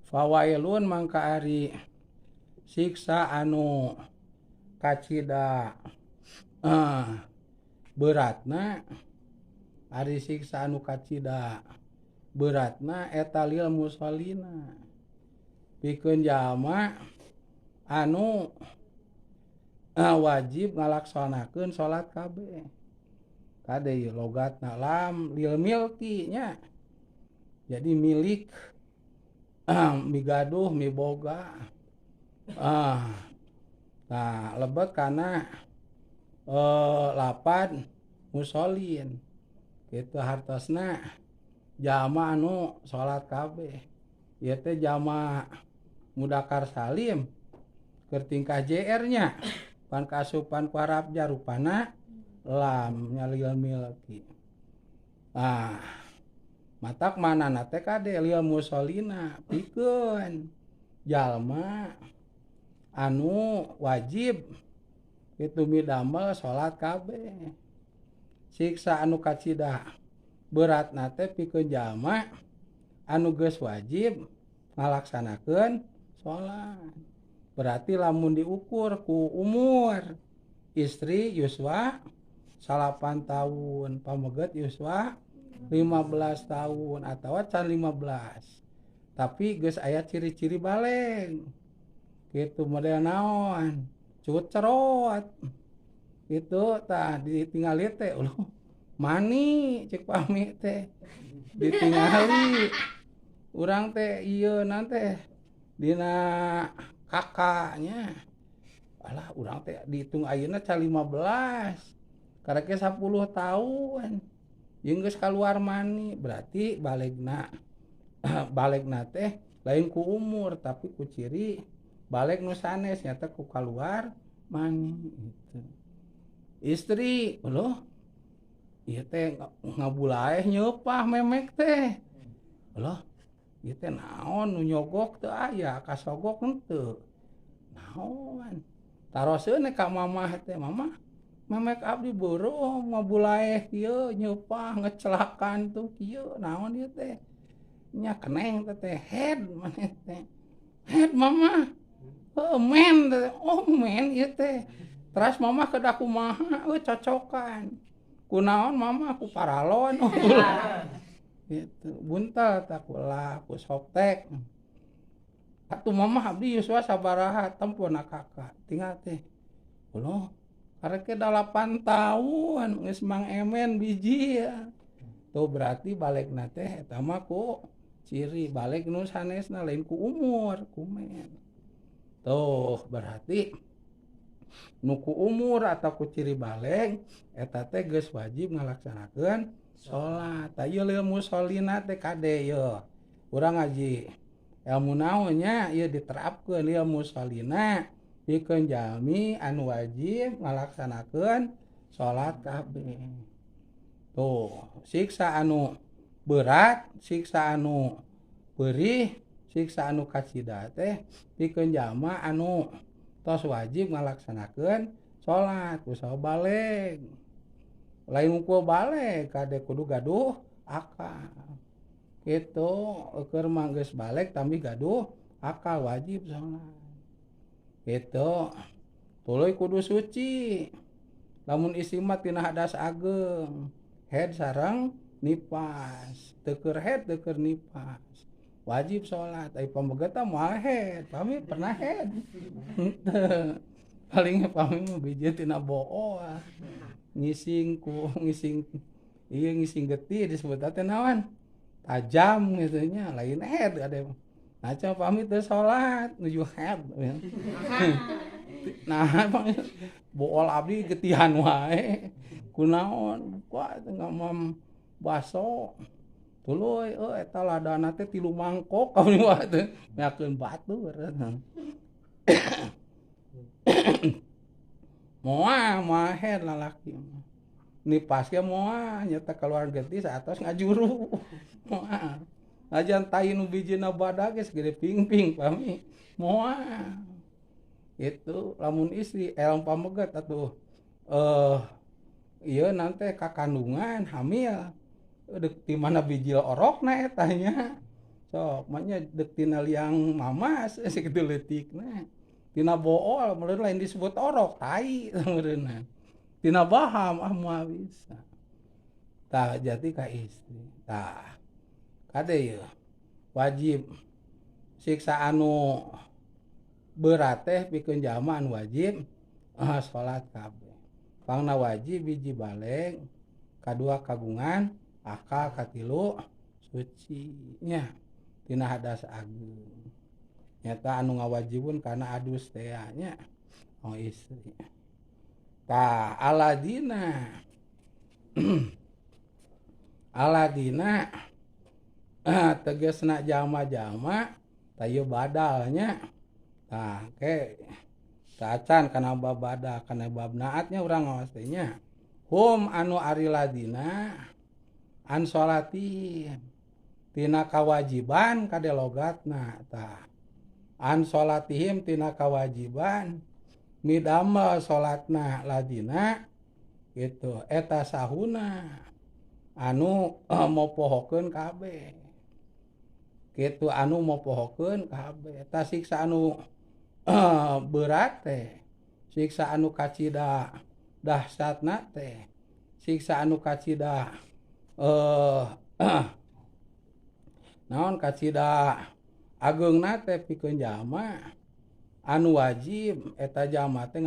fawailun mangka ari siksa anu kacida beratna ari siksa anu kacida beratna eta lil musallina pikeun jalma anu wajib ngalaksanakeun salat kabeh kade ieu logatna lam lil milki nya jadi milik migaduh miboga nah lebet kana lapad musallin kitu hartosna jalma anu salat kabeh ieu teh jalma mudakar salim keur tingkah JR nya pan kasupan ku Arabja rupana lam nyalil milki matak manana teh kade lil musallina pikeun jalma anu wajib kitu midamel salat kabeh siksa anu kacida beratna teh pikeun jalma anu geus wajib ngalaksanakeun salat berarti lamun diukur ku umur istri yuswa 8 tahun pameget yuswa 15 tahun atau can 15 tapi geus aya ciri-ciri baleng kitu model naon cut cerot itu tah ditingali teh mani cek pami teh ditingali urang teh ieu nanti dina kakaknya alah urang teh dihitung ayeuna can 15 kareke 10 tahun jeung geus kaluar mani berarti balegna teh lain ku umur tapi ku ciri baleg nu sanes nyata ku kaluar mani gitu. Istri ieu teh ngabulaeh nyeupah memek teh ieu teh naon nu nyogok teu aya kasogok henteu naon taroskeun ka mamah teh mamah memek abdi beureum ngabulaeh ieu nyeupah ngecelakan tuh kieu naon ieu teh nya keneng teh head maneh teh head mamah men teh men ieu teh teras mamah kedah kumaha cocokan kunaon mamah ku paralon gitu buntel tak ulah ku soptek atuh mamah abdi yuswa sabaraha tempona kakak tinggal teh kareke 8 tahun geus mang emen biji ya tuh berarti balegna teh eta mah ku ciri baleg nu sanesna lain ku umur kumen tuh berarti nu ku umur atau ku ciri baleg eta teh geus wajib ngalaksanakeun salat ieu lil musallina teh kade ieu urang ngaji ilmu naon nya ieu diterapkeun lil musallina pikeun jalmi anu wajib ngalaksanakeun salat kabeh tuh siksa anu berat siksa anu beurih siksa anu kacida teh pikeun jalma anu tos wajib ngalaksanakeun salat usaha baleg lainungkul baleg kade kudu gaduh akal kitu keur mah geus baleg tapi gaduh akal wajib salat kitu tuluy kudu suci lamun istri mah tina hadas ageng head sareng nipas teu keur head teu keur nipas wajib salat ai pamegeta moal head pami pernah head paling pami mah biji tina boo ngising geti disebut teh naon tajam gitu nya lain head ade aca pami teu salat nuju head nah bool abdi getihan wae kunaon kuat ngamam baso tuluy eta ladana teh 3 mangkok kami wae teh meakeun batur moal head lalaki nipas ge moal nyata keluar geutis atos ngajuru moal ajan tai nu bijina badag geus gede pingping pami moal itu lamun istri elong pameget atuh ieu nanti kakandungan hamil deuk di mana bijil orokna eta nya cocok maknya dek tina liang mamas sakitu leutikna tina bool meureun lain disebut orok tai meureunna tina baham moal bisa tah jati ka istri tah kade ieu wajib siksa anu berat teh pikeun jalma anu wajib salat kabeh pangna wajib hiji baleng kadua kagungan akal katilu suci nya tina hadas agung nyata anu ngawajibun kana adus teh nya istri tah aladina aladina tegesna jalma-jalma tah ieu badalnya tah ke tacan kana bab badal kana bab naatnya urang ngaos teh nya hum anu ari ladina an sholati tina kawajiban kade logatna tah an sholatihim tina kawajiban midamel sholatna ladina gitu eta sahuna anu mopohokeun kabeh kitu anu mopohokeun kabeh eta siksa anu berat teh siksa anu kacida dahsyatna teh siksa anu kacida naon kacida ageungna teh pikeun jalma anu wajib eta jalma teh